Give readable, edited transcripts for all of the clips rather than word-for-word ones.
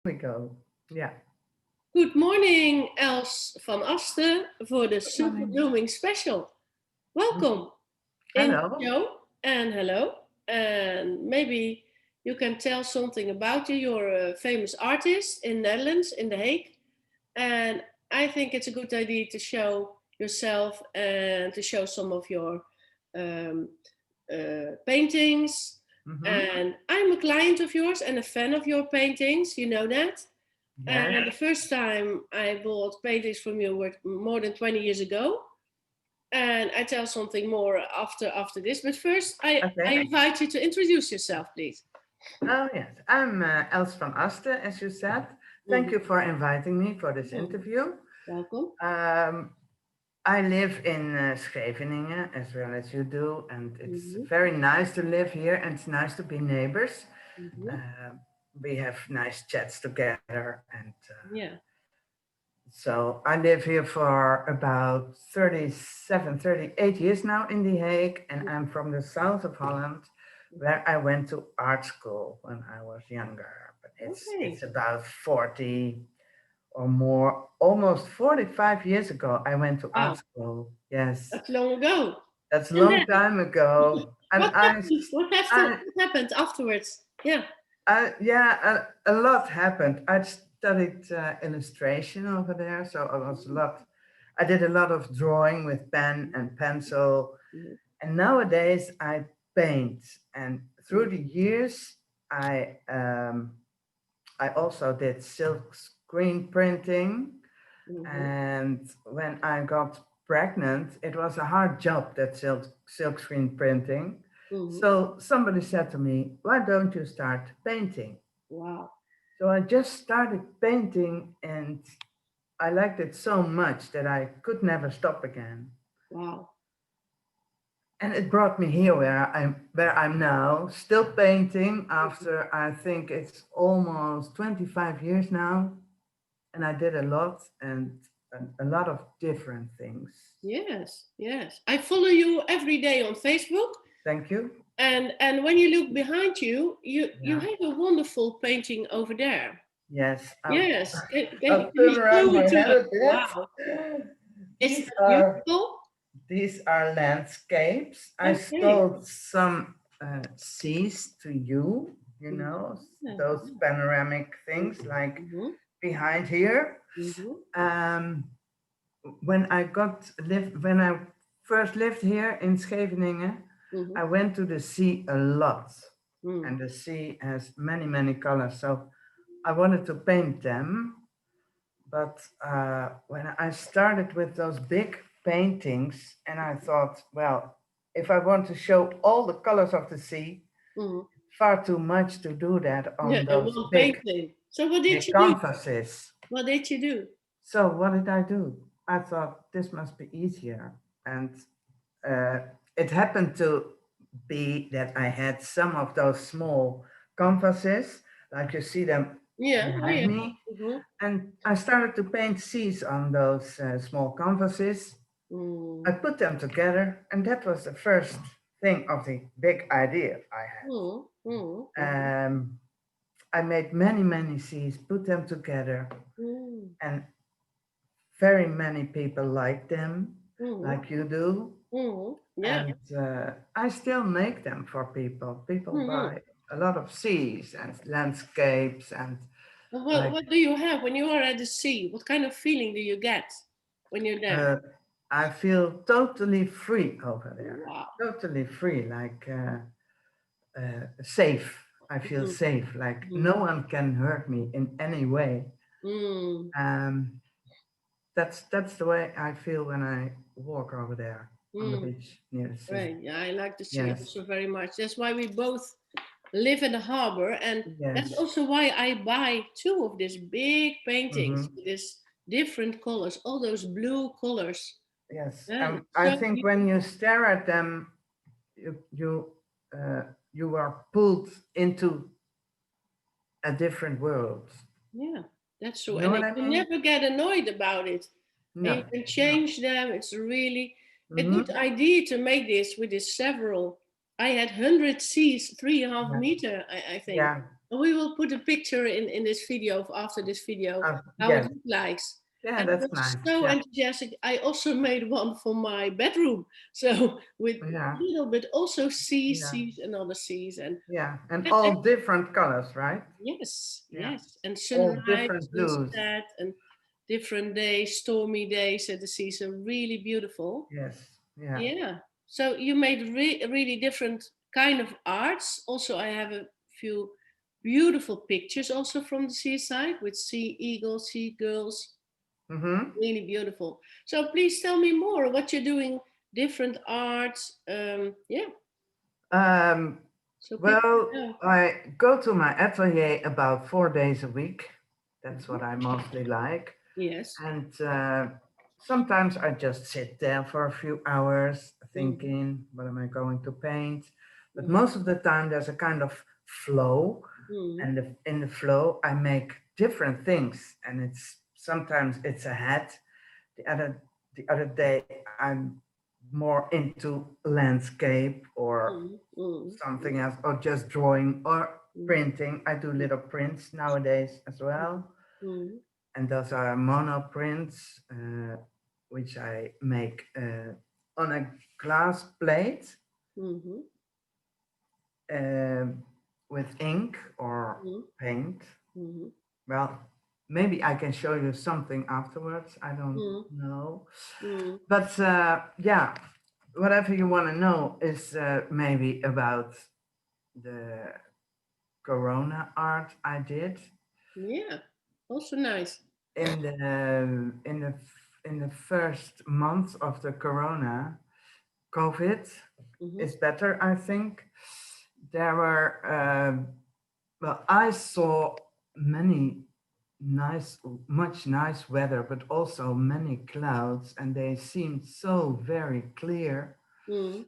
We go. Yeah. Good morning, Els van Asten, voor de Good Super morning. Blooming Special. Mm. Welcome in the Hello. show and hello. And maybe you can tell something about you. You're a famous artist in Netherlands, in The Hague. And I think it's a good idea to show yourself and to show some of your um, paintings. Mm-hmm. And I'm a client of yours and a fan of your paintings. You know that. Yes. And the first time I bought paintings from you were more than 20 years ago. And I tell something more after this. But first, I Okay. invite you to introduce yourself, please. Oh, yes. I'm Els van Asten, as you said. Thank Mhm. you for inviting me for this Mhm. interview. Welcome. Um, I live in Scheveningen, as well as you do, and it's Mhm. very nice to live here, and it's nice to be neighbors. Mhm. Uh, we have nice chats together, and Yeah. so I live here for about 37, 38 years now in The Hague, and I'm from the south of Holland, where I went to art school when I was younger. But it's Okay. about 40 or more, almost 45 years ago, I went to art Wow. school. Yes, That's long ago. that's a And then long time ago. And what happened? I, What happened afterwards? Yeah. yeah, a lot happened. I studied illustration over there, so I did a lot of drawing with pen and pencil. Mhm. And nowadays I paint. And through the years, I um, I also did silk screen printing. Mhm. And when I got pregnant, it was a hard job, that silk screen printing. Mhm. So somebody said to me, "Why don't you start painting?" Wow. So I just started painting, and I liked it so much that I could never stop again. Wow. And it brought me here where I'm now, still painting after I think it's almost 25 years now. And I did a lot and a lot of different things. Yes. Yes. I follow you every day on Facebook. Thank you. And when you look behind you, you Yeah. have a wonderful painting over there. Yes. Yes, I'll can turn you around show my it to head us? a Wow, bit. isn't These that are beautiful? these are landscapes. I Okay. stole some seas to you. You Mhm. know Yeah. those panoramic things like Mm-hmm. behind here. Mm-hmm. Um, when I first lived here in Scheveningen, Mm-hmm. I went to the sea a lot, Mm. and the sea has many many colors. So I wanted to paint them, but when I started with those big paintings, and I thought, well, if I want to show all the colors of the sea, Mm. far too much to do that Yeah, on and those one big painting. So what did big you do? canvases. What did you do? So what did I do? I thought this must be easier, and uh, it happened to be that I had some of those small canvases, like you see them Yeah. Oh behind yeah. me, Mm-hmm. and I started to paint seas on those small canvases. I Mm. put them together, and that was the first thing of the big idea I Mm. Mm. Mm. had. I made many, many seas, put them together, Mm. and very many people like them, Mm. like you do. Mm. Yeah. And I still make them for people. People Mm-hmm. buy a lot of seas and landscapes and like What do you have when you are at the sea? What kind of feeling do you get when you're there? uh, I feel totally free over there. Wow. Totally free, like safe. I feel Mm. safe, like no Mm. one can hurt me in any way. Mm. Um, that's the way I feel when I walk over there on the Mm. beach near the sea. Right. Yeah, I like the sea Yes, also very much. That's why we both live in the harbor, and that's yes. also why I buy two of these big Hmm. paintings with this different colors, all those blue colors. Yes, Yeah, I so think when you beautiful. stare at them, you uh, you are pulled into a different world. Yeah, that's true. You know And what you I can mean? never get annoyed about it. And you No, can no. change them. It's really a good Hmm. idea to make this with this several. I had 100 C's, 3.5 Yeah, meter, I think. yeah. We will put a picture in this video after this video how it Yes. looks like. Yeah, And I that's was nice. so Yeah. enthusiastic. I also made one for my bedroom. So with Yeah. little bit also Yeah. seas and other seas Yeah. And and all different colors, right? yes, Yeah. yes. And All sunrise, different blues. sunset, and different days, stormy days at the sea. So really beautiful. Yes. Yeah. Yeah. So you made really different kind of arts. Also, I have a few beautiful pictures also from the seaside with sea eagles, seagulls. Mm-hmm. Really beautiful. So please tell me more what you're doing, different arts. Yeah. Um, So people well, know. I go to my atelier about 4 days a week. That's Mhm. what I mostly like. Yes. And sometimes I just sit there for a few hours Mm-hmm. thinking, what am I going to paint? But Mm-hmm. most of the time, there's a kind of flow. Mm-hmm. And in the flow, I make different things. And it's sometimes it's a hat. The other day, I'm more into landscape or Mm-hmm. something else, or just drawing or Mm-hmm. printing. I do little prints nowadays as well, Mm-hmm. and those are mono prints, which I make on a glass plate Mm-hmm. um with ink or paint. Mm-hmm. Well, maybe I can show you something afterwards. I don't know, Mm-hmm. but yeah, whatever you want to know is maybe about the Corona art I did Yeah. Also nice. in the first month of the Corona. COVID Mm-hmm. is better, I think. There were well, I saw many nice, much nice weather, but also many clouds, and they seemed so very clear. Mm-hmm.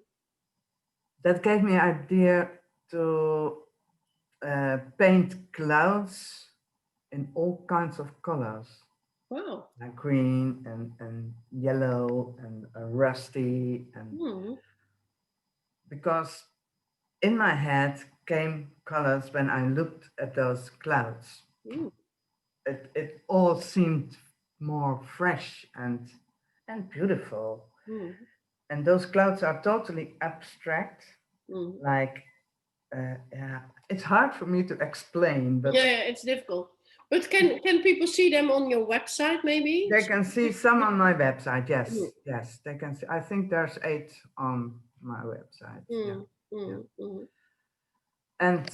That gave me idea to paint clouds in all kinds of colors, Wow. like green and yellow and rusty. And Mm-hmm. because in my head came colors when I looked at those clouds. It all seemed more fresh and beautiful. Mm-hmm. And those clouds are totally abstract, Mm-hmm. like yeah, it's hard for me to explain, but Yeah, it's difficult. But can people see them on your website maybe? they can see some Yeah. on my website. Mm, Yes, yes, they can see. I think there's 8 on my website. Yeah, mm, yeah. mm, mm. And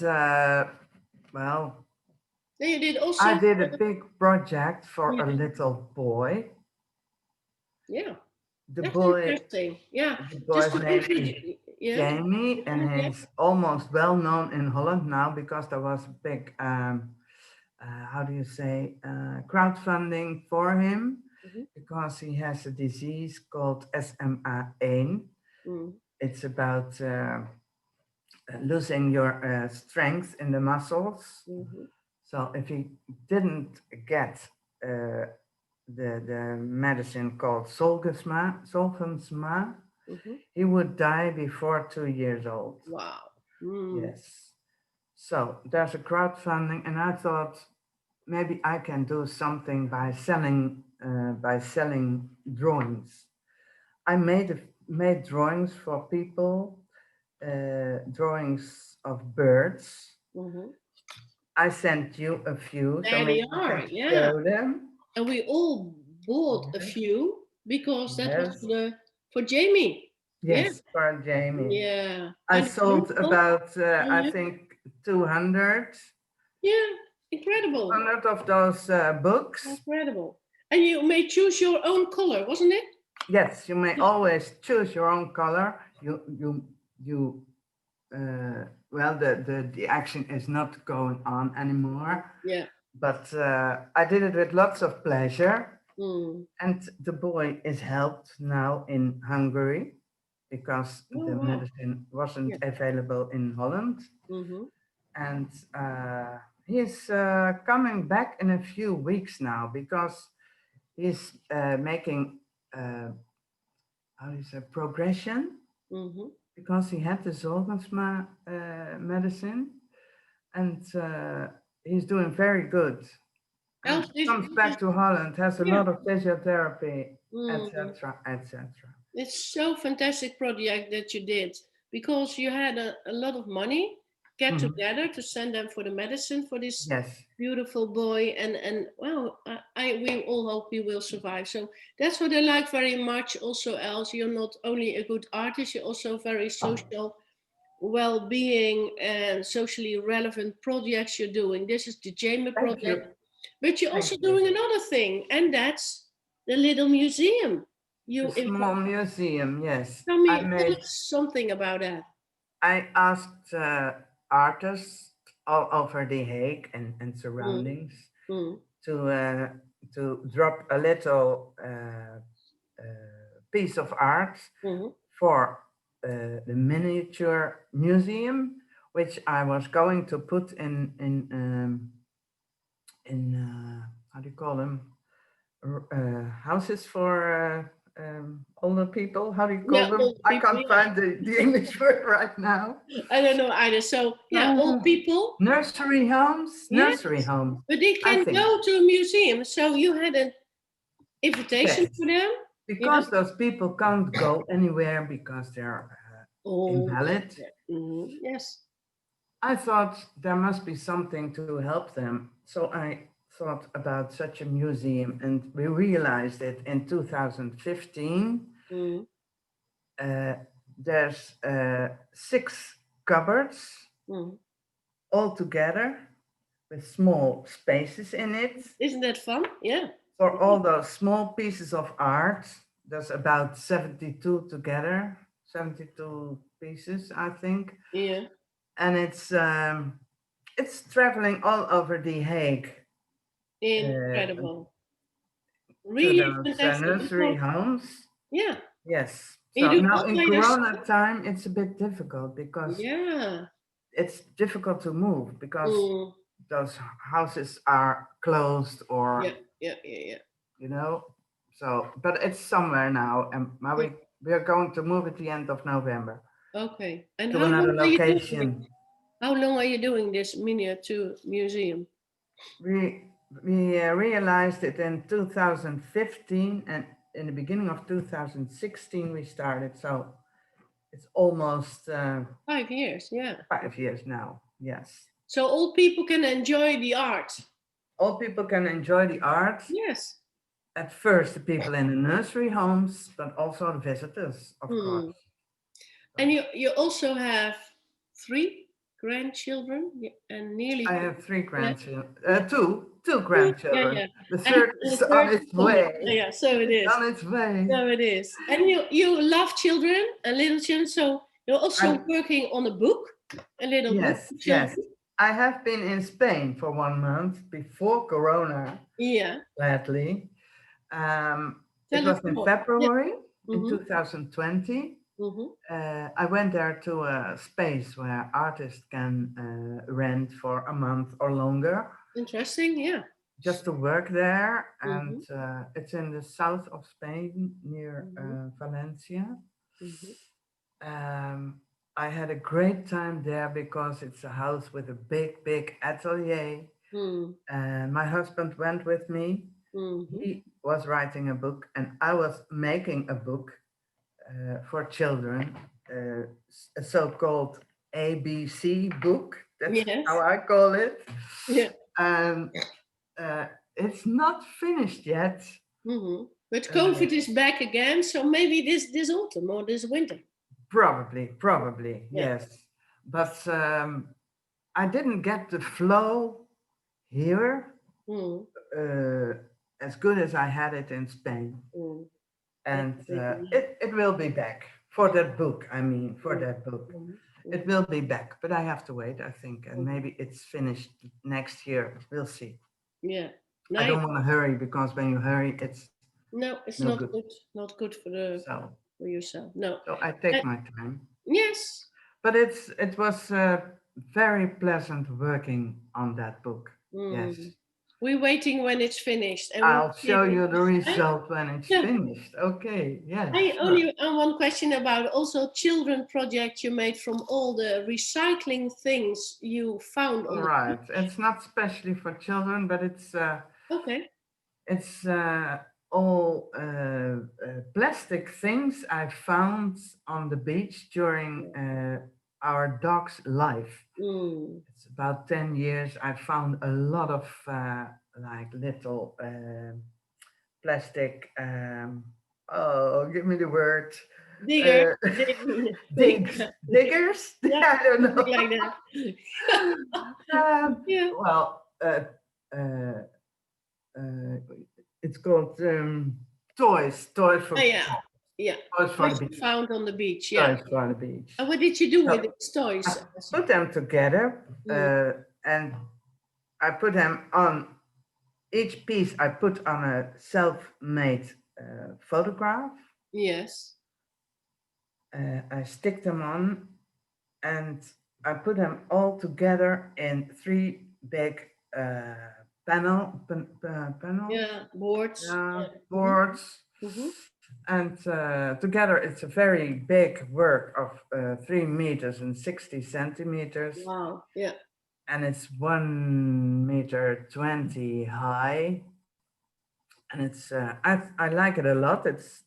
well, Then you did I also, did a big project for a yeah, little boy. yeah, The that's boy, interesting. Yeah, the just boy's to name is introduce, yeah, Jamie, and yeah. he's almost well known in Holland now because there was a big, how do you say, crowdfunding for him Mm-hmm. because he has a disease called SMA1. Mm-hmm. It's about losing your strength in the muscles. Mm-hmm. So if he didn't get the medicine called Solgensma, Mm-hmm. he would die before 2 years old. Wow. Mm. Yes. So there's a crowdfunding, and I thought maybe I can do something by selling drawings. I made drawings for people, drawings of birds. Mm-hmm. I sent you a few, so There they maybe you are. can Yeah, show them. and we all bought a Yes, few because that was yes, for Jamie. Yeah, yes, for Jamie. yeah, I and it's sold beautiful. about, I Yeah, think, 200, yeah, incredible. 200 of those books. Incredible. And you may choose your own color, wasn't it? Yes, you may always choose your own color. You well, the action is not going on anymore, Yeah. but I did it with lots of pleasure. Mm. And the boy is helped now in Hungary because Oh, the wow. medicine wasn't Yeah. available in Holland. Mm-hmm. And he's coming back in a few weeks now because he's making, how do you say, progression Mm-hmm. because he had the Zolgensma medicine. and he's doing very good. And Else is, comes back to Holland, has a yeah. lot of physiotherapy, Mm. etc., etc. It's so fantastic project that you did because you had a lot of money get Hmm. together to send them for the medicine for this Yes, beautiful boy and well we all hope he will survive. So that's what I like very much. Also, else you're not only a good artist, you're also very social well-being and socially relevant projects you're doing. This is the Jamie thank you, project, but you're thank also you. doing another thing, and that's the little museum The you small museum, yes. tell us something about that. I asked artists all over The Hague and Mm, surroundings mm, to uh, to drop a little piece of art mm. for the miniature museum, which I was going to put in how do you call them, houses for older people. How do you call Yeah, them? old I people. can't find the English word right now. Yeah, I don't know either. So yeah, Uh, old people. nursery homes, Yes, nursery homes. but they I can think go to a museum. So you had an invitation yes, for them. Yeah. because those people can't go anywhere because they're Oh, yeah, invalid. yeah. Yes. I thought there must be something to help them, so I thought about such a museum, and we realized it in 2015. Mm, Uh, there's six cupboards mm. all together with small spaces in it Isn't that fun? Yeah. for all those small pieces of art. There's about 72 together, 72 pieces, I think, Yeah. and it's traveling all over The Hague uh, Incredible. to Really those fantastic. nursery homes. Yeah. Yes. You So do now all in by yourself. Corona time, it's a bit difficult because Yeah. it's difficult to move because Mm. those houses are closed Yeah. or Yeah. Yeah. Yeah. you know. So, but it's somewhere now, and now Yeah. we are going to move at the end of November Okay. And to another location. how long are you doing this miniature museum? We realized it in 2015, and in the beginning of 2016 we started. So it's almost 5 years. Yeah. 5 years now. Yes, So old people can enjoy the art. all people can enjoy the art. Yes. At first, the people in the nursery homes, but also the visitors, of Hmm. course. And So you also have three grandchildren and I nearly have three yeah, grandchildren, yeah, two yeah, grandchildren. yeah. The And third is the on third is its coming. way. Yeah, so it It's is. on its way. So it is. And you love children and little children, so you're also I, working on a little book yes, for yes. children. I have been in Spain for 1 month before Corona, Yeah. gladly. It Tell us was in more. Yeah. February in Mm-hmm. 2020. Mm-hmm. I went there to a space where artists can rent for a month or longer Interesting. Yeah. just to work there. And Mm-hmm. it's in the south of Spain near Mm-hmm. Valencia. Mm-hmm. Um, I had a great time there because it's a house with a big, big atelier. And my husband went with me. Mm-hmm. He was writing a book, and I was making a book for children, a so-called ABC book. That's how Yes. I call it. Yeah. And it's not finished yet. Mm-hmm. But Uh, COVID is back again, so maybe this autumn or this winter. probably, Yeah. yes. But I didn't get the flow here Mm. uh, as good as I had it in Spain. Mm. That's And a pity. it will be back for that book. I mean, for Mm. that book. Mm. It Mm. will be back, but I have to wait, I think, and Mm. maybe it's finished next year. We'll see. Yeah. I Nice. don't want to hurry because when you hurry, it's No, it's no not good. good. Not good So, for yourself. No. so I Uh, take my time. yes. But it was very pleasant working on that book. Yes, Mm. We're waiting when it's finished, and we will I'll see it show in you the the result when it's yeah. finished. Okay, yes, I sure. only one question about also children project you made from all the recycling things you found All on the right. It's not specially for children, but okay. it's all plastic things I found on the beach during our dog's life. Mm. It's about 10 years. I found a lot of like little plastic. Oh, give me the word. Digger, Uh, dig, diggers? yeah, I don't something know. like that. Yeah. Well, uh, uh, it's called toys Oh, for yeah, yeah. toys for What the you beach, found on the beach, yeah. toys for the beach. And what did you do with So these I toys? put them together, Mm. and I put them on each piece. I put on a self-made photograph. Yes. I stick them on, and I put them all together in three big panels, Yeah. Boards. Yeah. boards, Mm-hmm. and together it's a very big work of 3 meters and 60 centimeters, Wow. Yeah. and it's 1 meter 20 high, and I like it a lot. It's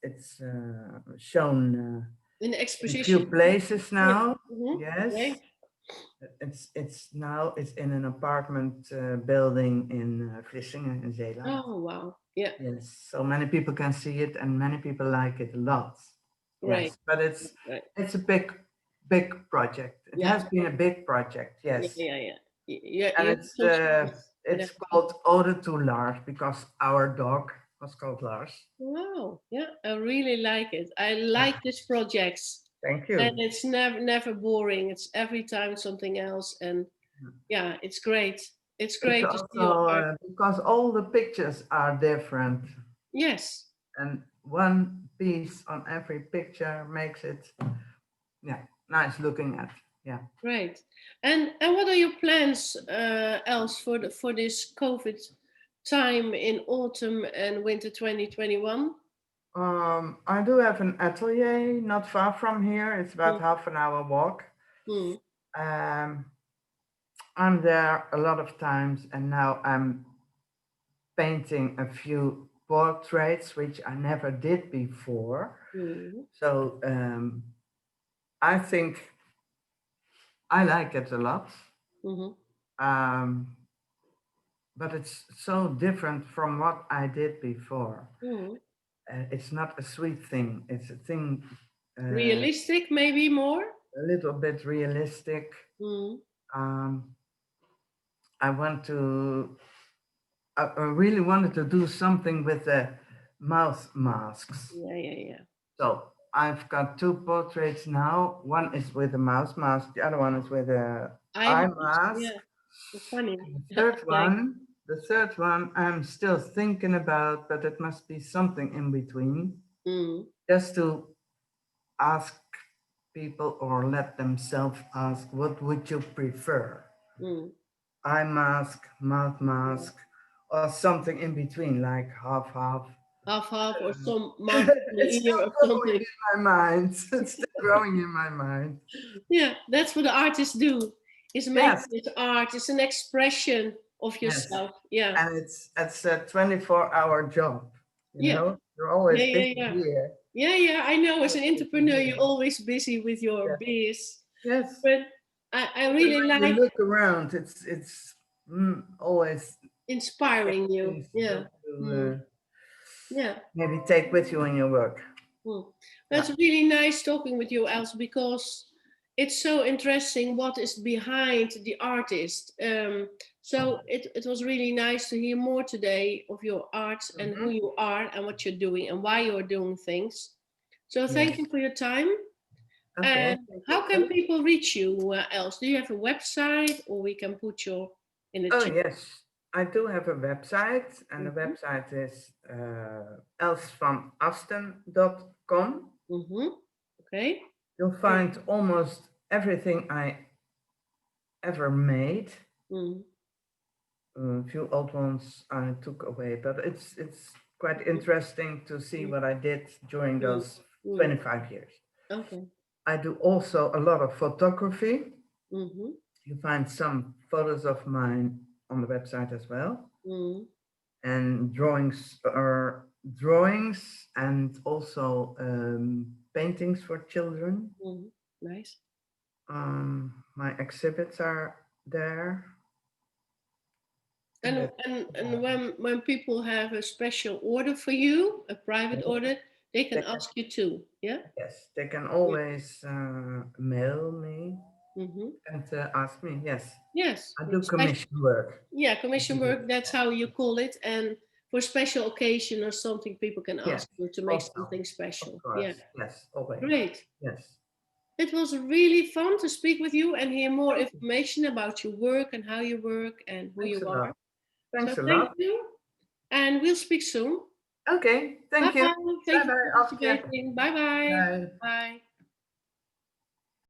shown In the in a few exposition. places Yeah. now. Mm-hmm. Yes, Great. it's in an apartment building in Vlissingen in Zeeland. Oh, wow. Yeah. Yes, so many people can see it, and many people like it a lot. Great. Yes, but Great. it's a big project. It Yeah. has been a big project, Yeah. yes, Yeah. Yeah. Yeah. and You have some stories with it's everything. called Ode to Lars because our dog was called Lars. Wow. Yeah. I really like it. I Yeah, like these projects. thank And you. it's never boring. It's every time something else. And yeah, it's great. It's It's great to see your also art. because all the pictures are different, Yes. and one piece on every picture makes it, yeah, nice looking at. Yeah. Great. And what are your plans else for for this COVID time in autumn and winter 2021? I do have an atelier not far from here. It's about Mm, half an hour walk. mm, Um, I'm there a lot of times, and now I'm painting a few portraits, which I never did before. mm, So I think I like it a lot. mhm, Um, but it's so different from what I did before. mm. It's not a sweet thing. It's a thing Realistic, maybe more? a little bit realistic. Mm. Um, I want to. I really wanted to do something with the mouth masks. Yeah, yeah, yeah. So I've got two portraits now. One is with a mouth mask. The other one is with a I'm eye mask. yeah, funny. And Like the third one, I'm still thinking about, but it must be something in between, mm, just to ask people or let themselves ask, what would you prefer? mm. Eye mask, mouth mask, or something in between, like half half. Half half or some mouth in It's the still ear or growing something. in my mind. It's still growing in my mind. Yeah, that's what the artists do. Is make Yes, it art. It's an expression of yes. yourself. Yeah, And it's a 24-hour job. You yeah, know, you're yeah, always yeah, busy yeah. here. Yeah, yeah. I know as Always an busy entrepreneur, you're here. always busy with your Yes, biz. yes. But I But really when you like look around, it's always inspiring you. things Yeah. that you Mm, yeah. maybe take with you in your work. Mm. Yeah. That's really nice talking with you, Els, because it's so interesting what is behind the artist. So it was really nice to hear more today of your art and who Mhm. you are and what you're doing and why you're doing things. So Yes. thank you for your time. Okay. And Thank you how can too. people reach you, Els? Do you have a website or we can put your in the Oh chat? yes, I do have a website, and the Mm-hmm. website is elsvanasten.com. Mm-hmm. Okay. You'll find almost everything I ever made. Mm. A few old ones I took away, but it's quite interesting to see Mm, what I did during mm, those mm. 25 years. Okay. I do also a lot of photography. Mm-hmm. You find some photos of mine on the website as well, Mm, and drawings and also paintings for children. mm. Nice. My exhibits are there, and that's And when people have a special order for you, a private all. order, they They can can, ask you too. Yeah. yes, they can Yeah. always mail me Mm-hmm. and ask me. Yes, Yes. I For do special, commission work. yeah, commission work. That's how you call it. And for special occasion or something, people can Yes, ask you to make also, something of special. Yeah. course. Yes, always. Great. Yes. It was really fun to speak with you and hear more Thank you. information about your work and how you work and who Thanks you a are. lot. So Thanks a thank lot. you, and we'll speak soon. Okay, Bye thank you. bye. Bye Thank you bye, for Afje. participating. Bye bye. Bye. Bye.